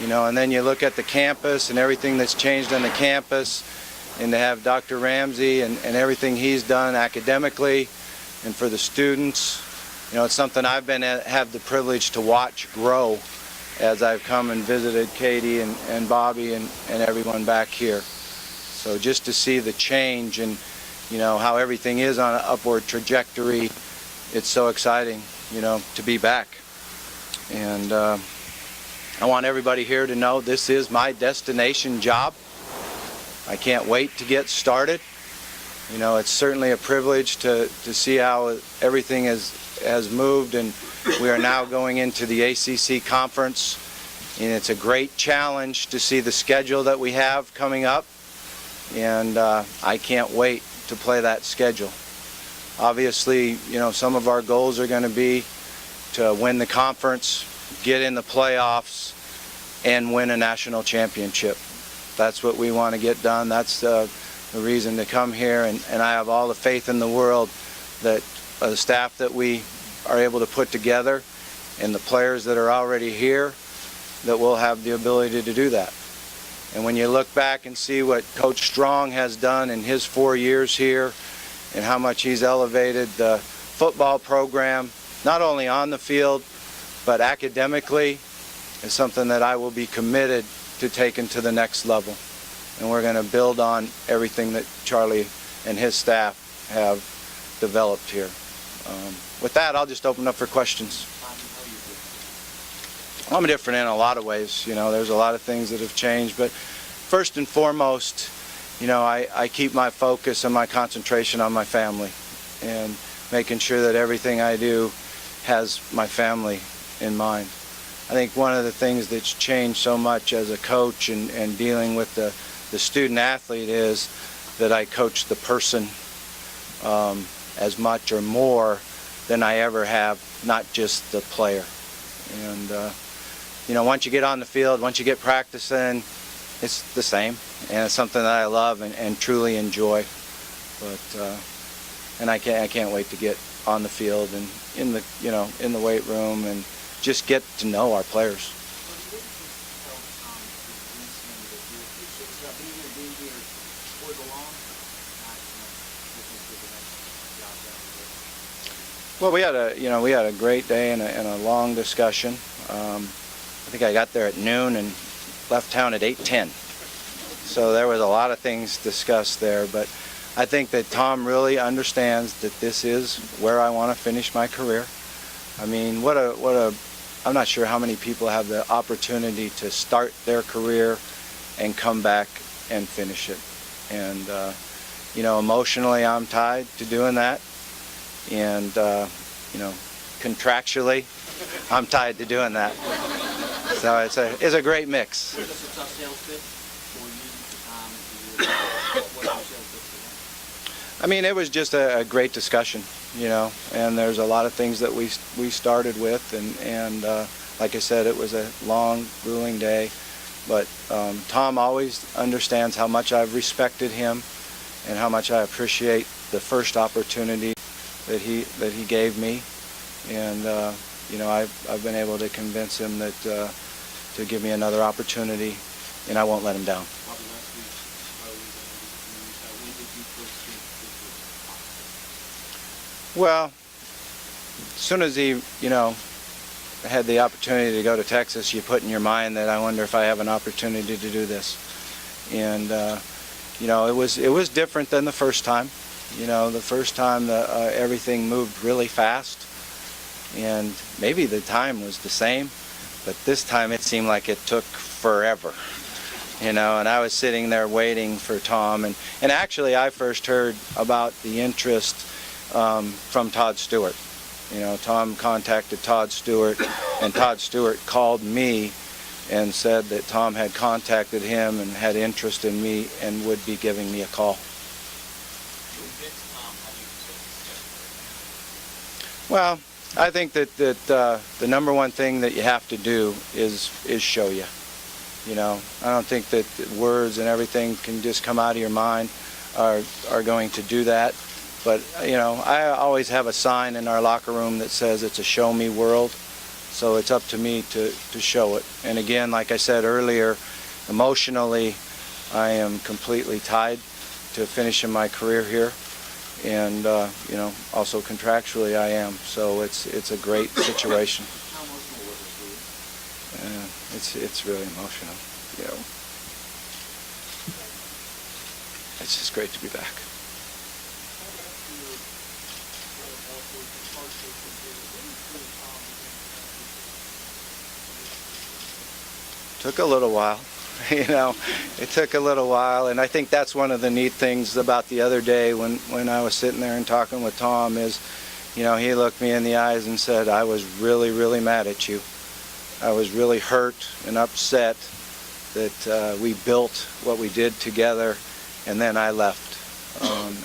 And then you look at the campus and everything that's changed on the campus, and to have Dr. Ramsey and everything he's done academically and for the students, it's something I've have the privilege to watch grow as I've come and visited Katie and Bobby and everyone back here. So just to see the change and how everything is on an upward trajectory, it's so exciting, to be back. And I want everybody here to know this is my destination job. I can't wait to get started. It's certainly a privilege to see how everything has moved, and we are now going into the ACC conference, and it's a great challenge to see the schedule that we have coming up, and I can't wait to play that schedule. Obviously, some of our goals are going to be to win the conference, get in the playoffs, and win a national championship. That's what we want to get done. That's the reason to come here, and I have all the faith in the world that the staff that we are able to put together and the players that are already here, that we'll have the ability to do that. And when you look back and see what Coach Strong has done in his 4 years here and how much he's elevated the football program, not only on the field, but academically, is something that I will be committed to taking to the next level. And we're going to build on everything that Charlie and his staff have developed here. With that, I'll just open up for questions. I'm different in a lot of ways. There's a lot of things that have changed, but first and foremost, I keep my focus and my concentration on my family and making sure that everything I do has my family in mind. I think one of the things that's changed so much as a coach and dealing with the student athlete is that I coach the person as much or more than I ever have, not just the player. And once you get on the field, once you get practicing, it's the same, and it's something that I love and truly enjoy. But and I can't wait to get on the field and in the weight room and just get to know our players. Well, we had a great day and a long discussion. I think I got there at noon and left town at 8:10. So there was a lot of things discussed there, but I think that Tom really understands that this is where I want to finish my career. I mean, I'm not sure how many people have the opportunity to start their career and come back and finish it. And emotionally, I'm tied to doing that, and contractually, I'm tied to doing that. So it's a great mix. I mean, it was just a great discussion, and there's a lot of things that we started with, and like I said, it was a long, grueling day, but Tom always understands how much I've respected him and how much I appreciate the first opportunity that he gave me, and I've been able to convince him that to give me another opportunity, and I won't let him down. Well, as soon as he, had the opportunity to go to Texas, you put in your mind that I wonder if I have an opportunity to do this. And, it was different than the first time. The first time everything moved really fast, and maybe the time was the same, but this time it seemed like it took forever. And I was sitting there waiting for Tom, and actually I first heard about the interest from Todd Stewart. Tom contacted Todd Stewart, and Todd Stewart called me and said that Tom had contacted him and had interest in me and would be giving me a call. Well, I think that the number one thing that you have to do is show you. I don't think that words and everything can just come out of your mind are going to do that. But, I always have a sign in our locker room that says it's a show me world. So it's up to me to show it. And again, like I said earlier, emotionally, I am completely tied to finishing my career here, and you know, also contractually I am. So it's a great situation. How emotional was it for you? It's really emotional. You know, it's just great to be back. Took a little while. You know, it took a little while, and I think that's one of the neat things about the other day when I was sitting there and talking with Tom is, you know, he looked me in the eyes and said, I was really, really mad at you. I was really hurt and upset that we built what we did together, and then I left.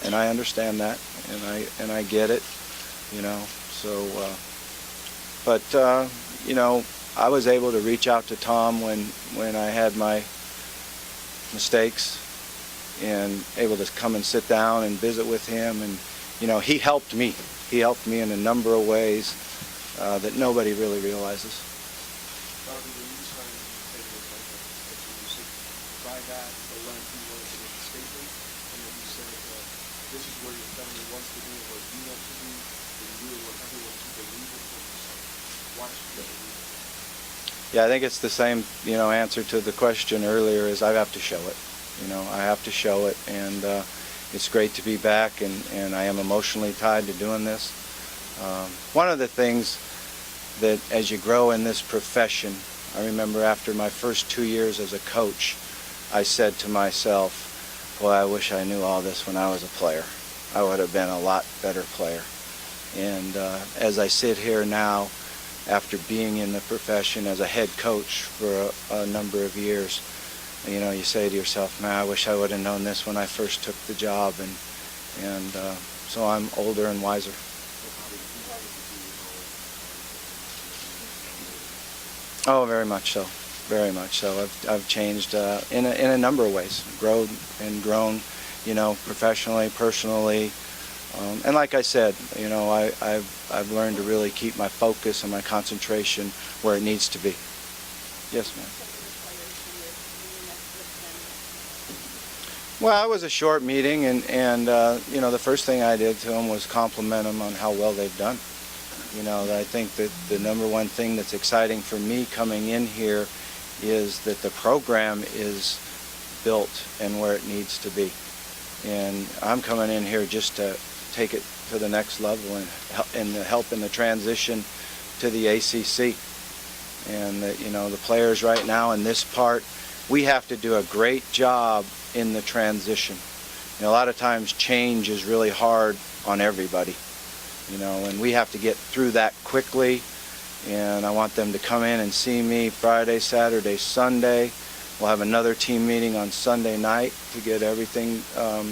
And I understand that, and I get it, you know. So, but you know, I was able to reach out to Tom when I had my mistakes, and able to come and sit down and visit with him, and you know, he helped me. He helped me in a number of ways that nobody really realizes. Bobby, when you decided to take this like that, you said try that, the length you wanted to get the statement, and then you said this is where your family wants to be and where you want to be, and you really want everyone to believe it for yourself. Why should you believe it? Yeah, I think it's the same, you know, answer to the question earlier is I have to show it. You know, I have to show it, and it's great to be back, and I am emotionally tied to doing this. One of the things that as you grow in this profession, I remember after my first 2 years as a coach, I said to myself, boy, I wish I knew all this when I was a player. I would have been a lot better player. And as I sit here now, after being in the profession as a head coach for a number of years, you know, you say to yourself, man, I wish I would have known this when I first took the job, and so I'm older and wiser. Oh, very much so, very much so. I've changed in a number of ways, grown, you know, professionally, personally. And like I said, you know, I've learned to really keep my focus and my concentration where it needs to be. Yes, ma'am. Well, it was a short meeting, and you know, the first thing I did to them was compliment them on how well they've done. You know, I think that the number one thing that's exciting for me coming in here is that the program is built and where it needs to be. And I'm coming in here just to take it to the next level and help in the transition to the ACC. And you know, the players right now in this part, we have to do a great job in the transition. You know, a lot of times change is really hard on everybody, you know, and we have to get through that quickly. And I want them to come in and see me Friday, Saturday, Sunday. We'll have another team meeting on Sunday night to get everything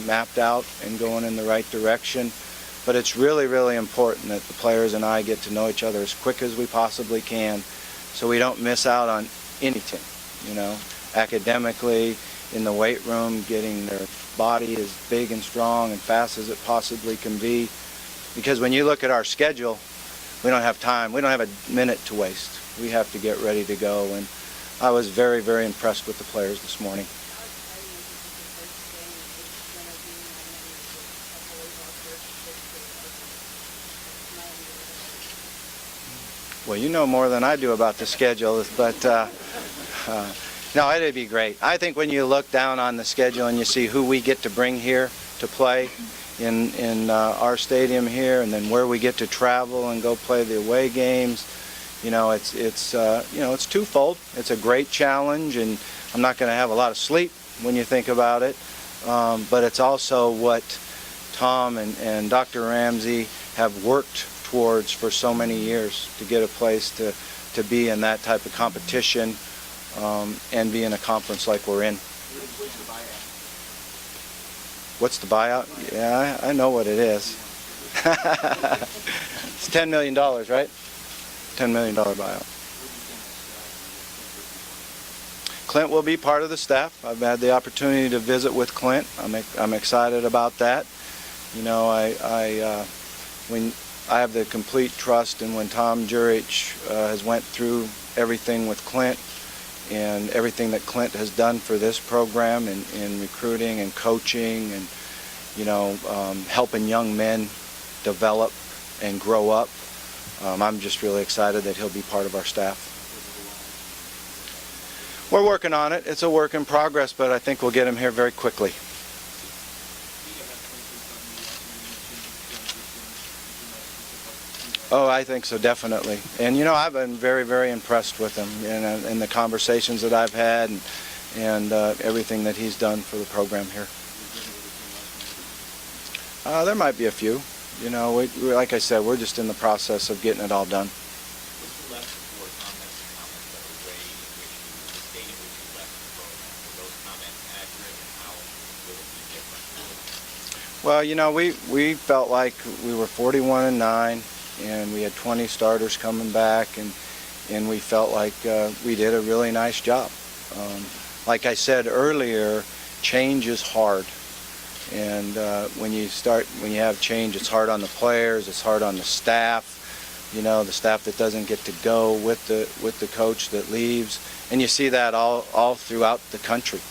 mapped out and going in the right direction. But it's really, really important that the players and I get to know each other as quick as we possibly can, so we don't miss out on anything, you know, academically, in the weight room, getting their body as big and strong and fast as it possibly can be. Because when you look at our schedule, we don't have time. We don't have a minute to waste. We have to get ready to go. And I was very, very impressed with the players this morning. Well, you know more than I do about the schedule, but no, it'd be great. I think when you look down on the schedule and you see who we get to bring here to play in our stadium here, and then where we get to travel and go play the away games, you know, it's you know, it's twofold. It's a great challenge, and I'm not going to have a lot of sleep when you think about it. But it's also what Tom and Dr. Ramsey have worked towards for so many years, to get a place to be in that type of competition and be in a conference like we're in. What's the buyout? Yeah, I know what it is. It's $10 million, right? $10 million buyout. Clint will be part of the staff. I've had the opportunity to visit with Clint. I'm excited about that. You know, when I have the complete trust in when Tom Jurich has went through everything with Clint and everything that Clint has done for this program in recruiting and coaching and, helping young men develop and grow up. I'm just really excited that he'll be part of our staff. We're working on it. It's a work in progress, but I think we'll get him here very quickly. Oh, I think so, definitely. And I've been very, very impressed with him in the conversations that I've had and everything that he's done for the program here. There might be a few. Like I said, we're just in the process of getting it all done. What's the left before comments and comments that were way in which the state in which you left the program? Were those comments accurate, and how would it be different? Well, we felt like we were 41-9. And we had 20 starters coming back, and we felt like we did a really nice job. Like I said earlier, change is hard, and when you have change, it's hard on the players, it's hard on the staff. The staff that doesn't get to go with the coach that leaves, and you see that all throughout the country.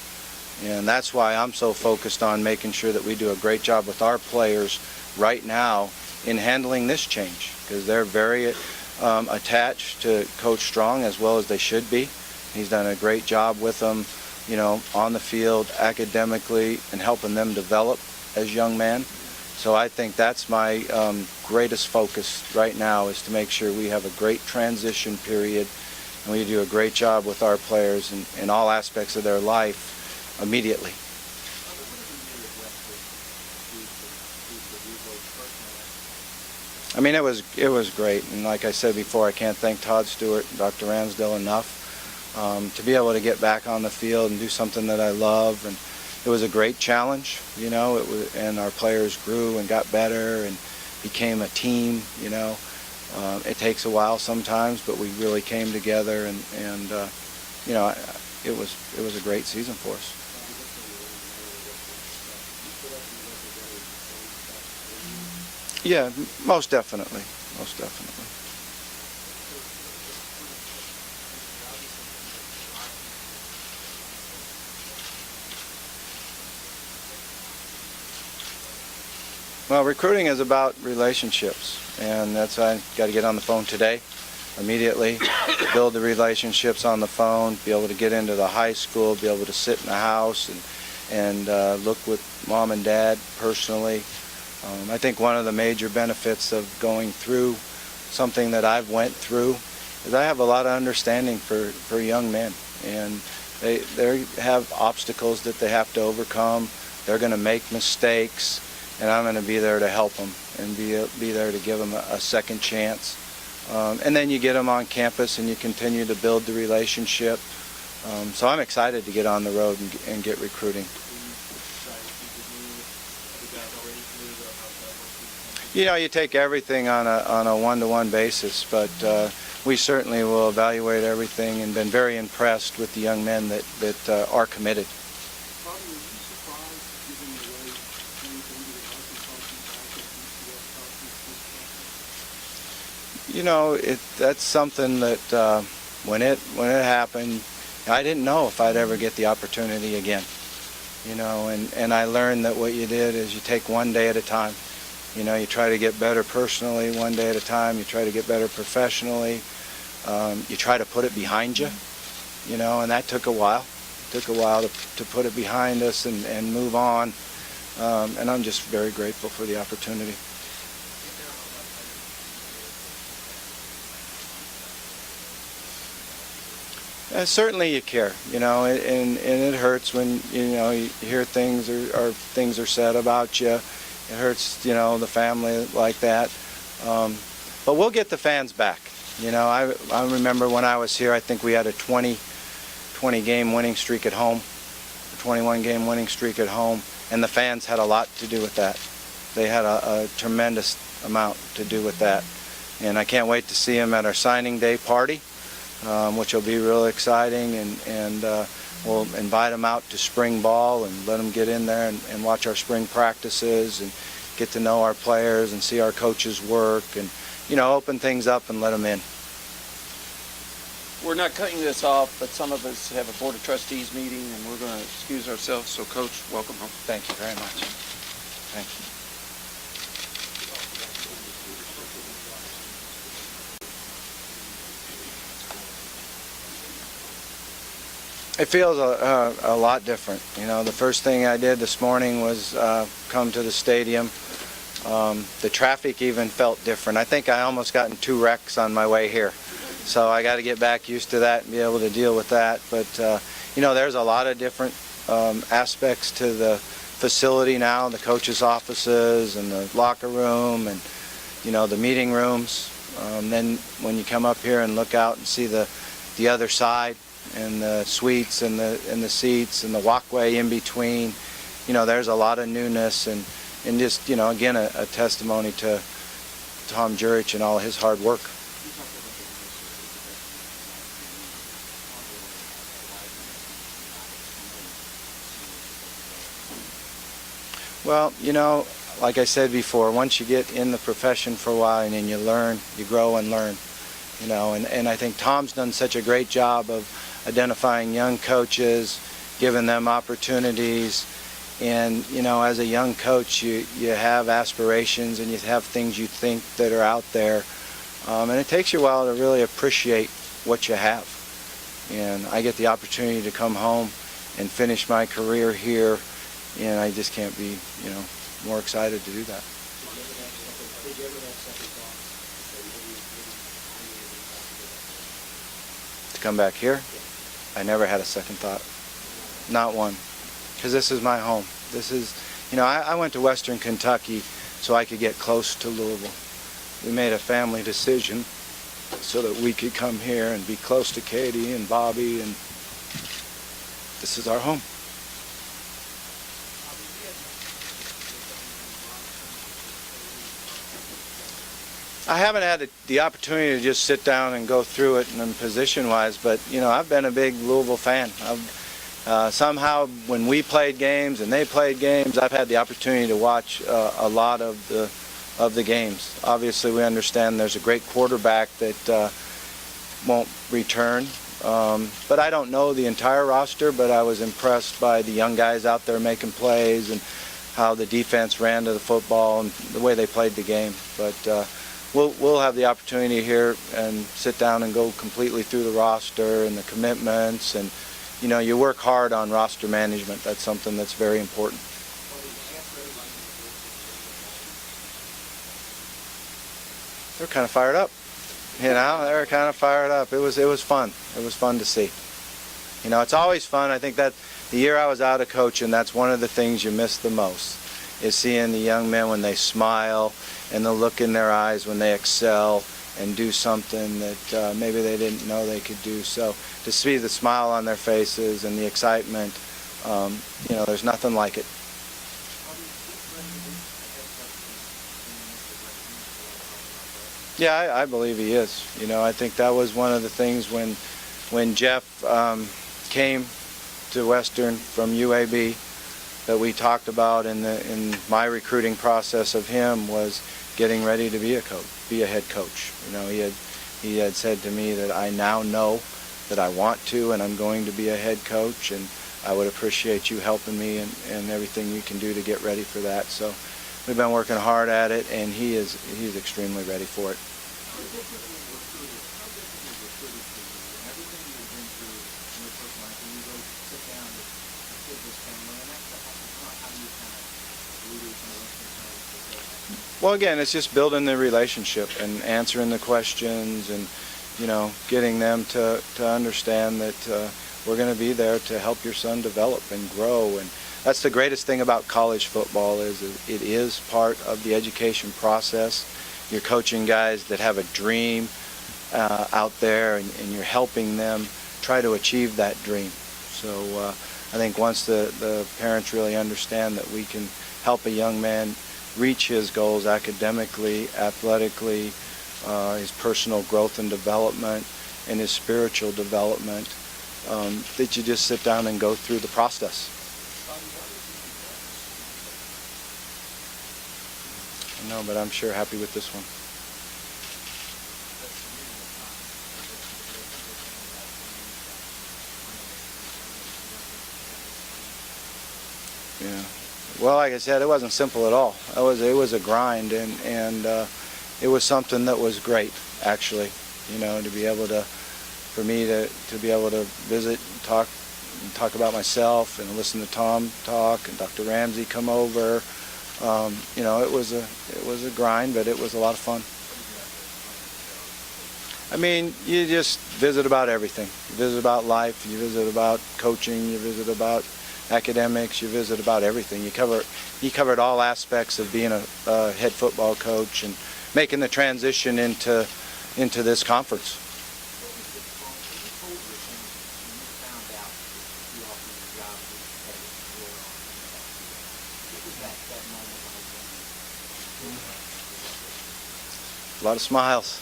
And that's why I'm so focused on making sure that we do a great job with our players right now in handling this change, because they're very attached to Coach Strong, as well as they should be. He's done a great job with them, on the field, academically, and helping them develop as young men. So I think that's my greatest focus right now, is to make sure we have a great transition period and we do a great job with our players in all aspects of their life immediately. I mean, it was great, and like I said before, I can't thank Todd Stewart and Dr. Ramsdell enough to be able to get back on the field and do something that I love. And it was a great challenge, and our players grew and got better and became a team. It takes a while sometimes, but we really came together, and it was a great season for us. Yeah, most definitely. Most definitely. Well, recruiting is about relationships, and I got to get on the phone today, immediately, build the relationships on the phone, be able to get into the high school, be able to sit in the house and look with mom and dad personally. I think one of the major benefits of going through something that I've went through is I have a lot of understanding for young men, and they have obstacles that they have to overcome. They're going to make mistakes, and I'm going to be there to help them and be there to give them a second chance. And then you get them on campus and you continue to build the relationship. So I'm excited to get on the road and get recruiting. You take everything on a one-to-one basis, but we certainly will evaluate everything, and been very impressed with the young men that are committed. Bobby, were you surprised, given the way things ended at Arkansas this past? That's something that when it happened, I didn't know if I'd ever get the opportunity again. And I learned that what you did is you take one day at a time. You try to get better personally one day at a time. You try to get better professionally. You try to put it behind you, and that took a while. It took a while to put it behind us and move on. And I'm just very grateful for the opportunity. Certainly you care, and it hurts when, you hear things or things are said about you. It hurts, the family like that. But we'll get the fans back. I remember when I was here, I think we had a 20 game winning streak at home, a 21 game winning streak at home, and the fans had a lot to do with that. They had a tremendous amount to do with that. And I can't wait to see them at our signing day party, which will be real exciting, and we'll invite them out to spring ball and let them get in there and watch our spring practices and get to know our players and see our coaches work, and open things up and let them in. We're not cutting this off, but some of us have a Board of Trustees meeting, and we're going to excuse ourselves. So, Coach, welcome home. Thank you very much. Thank you. It feels a lot different. The first thing I did this morning was come to the stadium. The traffic even felt different. I think I almost got in 2 wrecks on my way here. So I got to get back used to that and be able to deal with that. But, there's a lot of different aspects to the facility now, the coaches' offices and the locker room and, the meeting rooms. Then when you come up here and look out and see the other side and the suites and the seats and the walkway in between, there's a lot of newness and just, again, a testimony to Tom Jurich and all his hard work. Well, like I said before, once you get in the profession for a while and then you learn, you grow and learn, and I think Tom's done such a great job of identifying young coaches, giving them opportunities, and, as a young coach, you have aspirations and you have things you think that are out there, and it takes you a while to really appreciate what you have. And I get the opportunity to come home and finish my career here, and I just can't be, more excited to do that. To come back here, I never had a second thought. Not one. Because this is my home. This is, I went to Western Kentucky so I could get close to Louisville. We made a family decision so that we could come here and be close to Katie and Bobby, and this is our home. I haven't had the opportunity to just sit down and go through it and position-wise, but I've been a big Louisville fan. Somehow, when we played games and they played games, I've had the opportunity to watch a lot of the games. Obviously, we understand there's a great quarterback that won't return, but I don't know the entire roster. But I was impressed by the young guys out there making plays and how the defense ran to the football and the way they played the game. But we'll have the opportunity here and sit down and go completely through the roster and the commitments, and you work hard on roster management. That's something that's very important. They're kind of fired up. They were kind of fired up. It was fun. It was fun to see. It's always fun. I think that the year I was out of coaching, that's one of the things you miss the most, is seeing the young men when they smile and the look in their eyes when they excel and do something that maybe they didn't know they could do. So to see the smile on their faces and the excitement, there's nothing like it. Yeah, I believe he is. I think that was one of the things when Jeff came to Western from UAB that we talked about in my recruiting process of him was getting ready to be a head coach. He had said to me that I now know that I want to and I'm going to be a head coach, and I would appreciate you helping me and everything you can do to get ready for that. So we've been working hard at it, and he's extremely ready for it. Well, again, it's just building the relationship and answering the questions and, getting them to understand that we're going to be there to help your son develop and grow. And that's the greatest thing about college football is it is part of the education process. You're coaching guys that have a dream out there, and you're helping them try to achieve that dream. So I think once the parents really understand that we can help a young man reach his goals academically, athletically, his personal growth and development, and his spiritual development, that you just sit down and go through the process. know, but I'm sure happy with this one. Yeah. Well, like I said, it wasn't simple at all. It was a grind, and it was something that was great, actually. You know, to be able to, for me to be able to visit, talk about myself, and listen to Tom talk, and Dr. Ramsey come over. You know, it was a grind, but it was a lot of fun. I mean, you just visit about everything. You visit about life. You visit about coaching. You visit about academics. You visit about everything. You covered all aspects of being a head football coach and making the transition into this conference. A lot of smiles,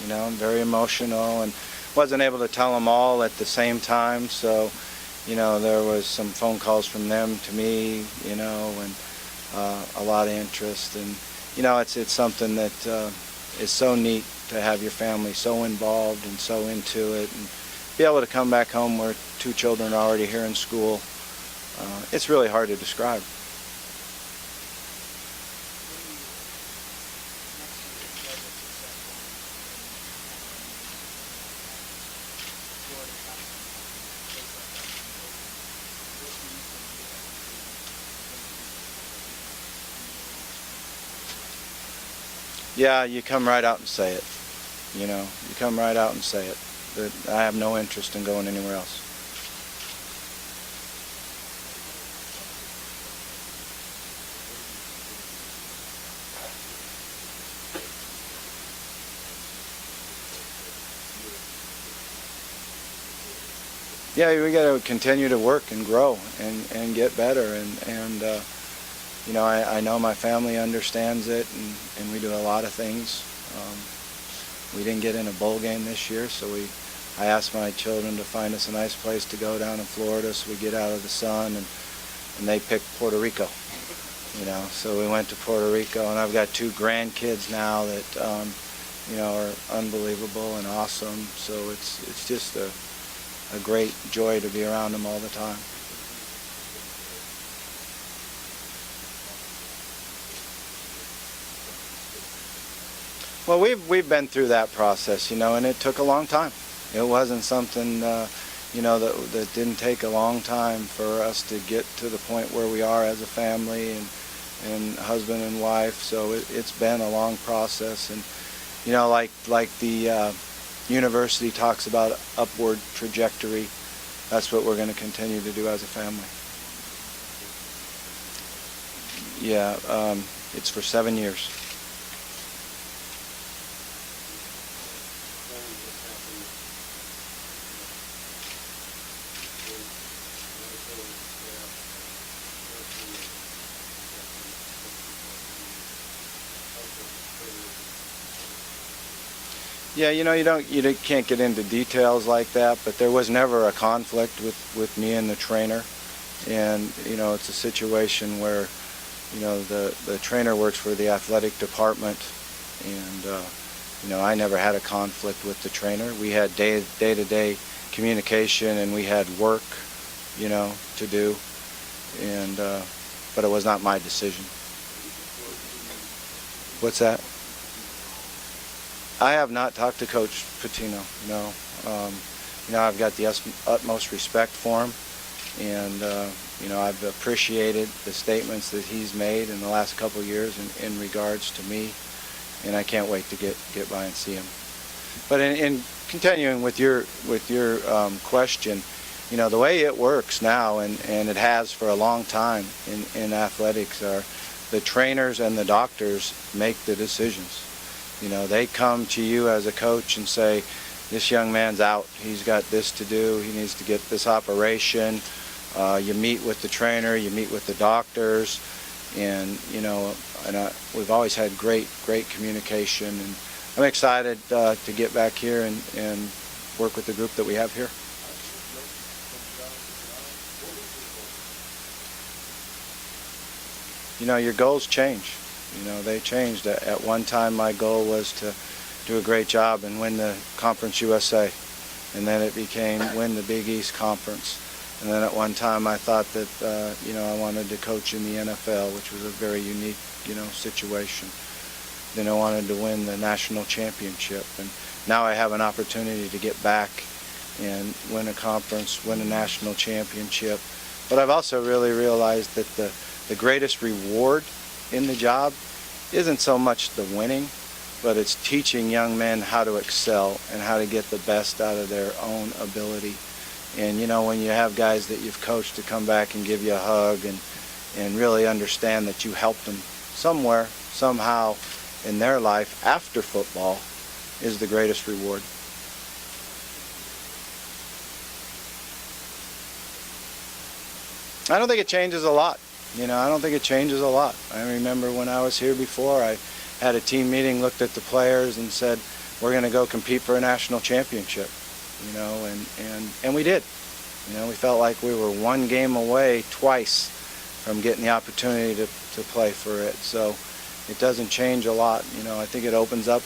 you know. I'm very emotional, and wasn't able to tell them all at the same time. So, you know, there was some phone calls from them to me, you know, and a lot of interest. And you know, it's something that is so neat to have your family so involved and so into it, and be able to come back home where 2 children are already here in school. It's really hard to describe. Yeah, you come right out and say it. You know, you come right out and say it. That I have no interest in going anywhere else. Yeah, we got to continue to work and grow and get better, and you know, I know my family understands it, and we do a lot of things. We didn't get in a bowl game this year, so I asked my children to find us a nice place to go down in Florida so we get out of the sun, and they picked Puerto Rico. You know, so we went to Puerto Rico, and I've got 2 grandkids now that you know, are unbelievable and awesome. So it's just a great joy to be around them all the time. Well, we've been through that process, you know, and it took a long time. It wasn't something, you know, that didn't take a long time for us to get to the point where we are as a family and husband and wife. So it's been a long process, and you know, like the university talks about upward trajectory. That's what we're going to continue to do as a family. Yeah, it's for 7 years. Yeah, you know, you can't get into details like that, but there was never a conflict with me and the trainer. And you know, it's a situation where, you know, the trainer works for the athletic department, and you know, I never had a conflict with the trainer. We had day-to-day communication, and we had work, you know, to do, and but it was not my decision. What's that? I have not talked to Coach Petrino, no. You know, I've got the utmost respect for him, and you know, I've appreciated the statements that he's made in the last couple of years in regards to me, and I can't wait to get by and see him. But in continuing with your question, you know, the way it works now, and it has for a long time in athletics, are the trainers and the doctors make the decisions. You know, they come to you as a coach and say, this young man's out, he's got this to do, he needs to get this operation. You meet with the trainer, you meet with the doctors, and you know, we've always had great communication, and I'm excited to get back here and work with the group that we have here. You know, your goals change. They changed. At one time, my goal was to do a great job and win the Conference USA, and then it became win the Big East Conference. And then at one time, I thought that I wanted to coach in the NFL, which was a very unique situation. Then I wanted to win the national championship, and now I have an opportunity to get back and win a conference, win a national championship. But I've also really realized that the greatest reward in the job isn't so much the winning, but it's teaching young men how to excel and how to get the best out of their own ability. And when you have guys that you've coached to come back and give you a hug and really understand that you helped them somewhere, somehow in their life after football, is the greatest reward. I don't think it changes a lot. I don't think it changes a lot. I remember when I was here before, I had a team meeting, looked at the players and said, we're going to go compete for a national championship. And we did. We felt like we were one game away twice from getting the opportunity to play for it. So it doesn't change a lot. I think it opens up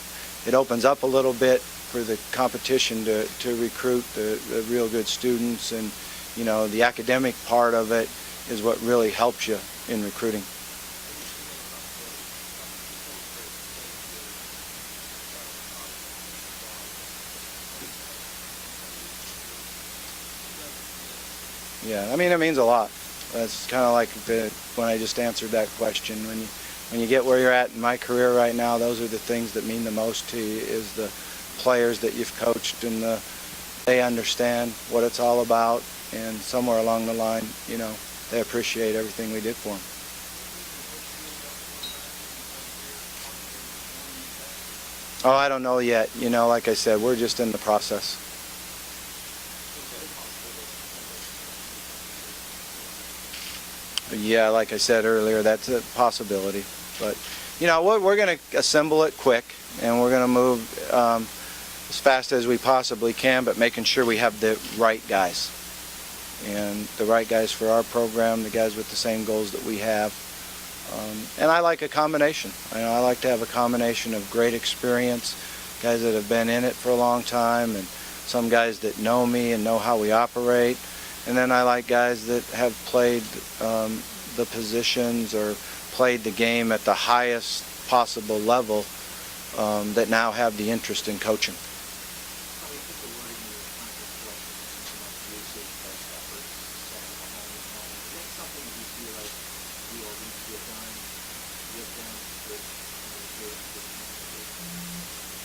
a little bit for the competition to recruit the real good students, and the academic part of it is what really helps you in recruiting. Yeah, it means a lot. That's kind of like when I just answered that question. When you get where you're at in my career right now, those are the things that mean the most to you, is the players that you've coached, and they understand what it's all about, and somewhere along the line, they appreciate everything we did for them. Oh, I don't know yet. Like I said, we're just in the process. Yeah, like I said earlier, that's a possibility. But, we're going to assemble it quick, and we're going to move as fast as we possibly can, but making sure we have the right guys. And the right guys for our program, the guys with the same goals that we have. And I like a combination. I like to have a combination of great experience, guys that have been in it for a long time, and some guys that know me and know how we operate. And then I like guys that have played the positions or played the game at the highest possible level, that now have the interest in coaching.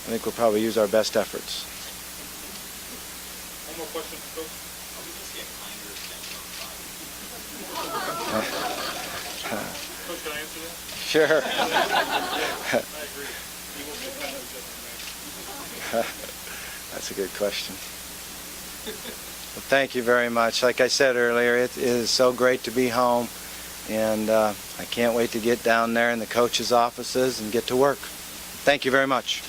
I think we'll probably use our best efforts. One more question, Coach. Are we just getting kinder Coach, can I answer that? Sure. I agree. We will get kinder next. That's a good question. Well, thank you very much. Like I said earlier, it is so great to be home, and I can't wait to get down there in the coaches' offices and get to work. Thank you very much.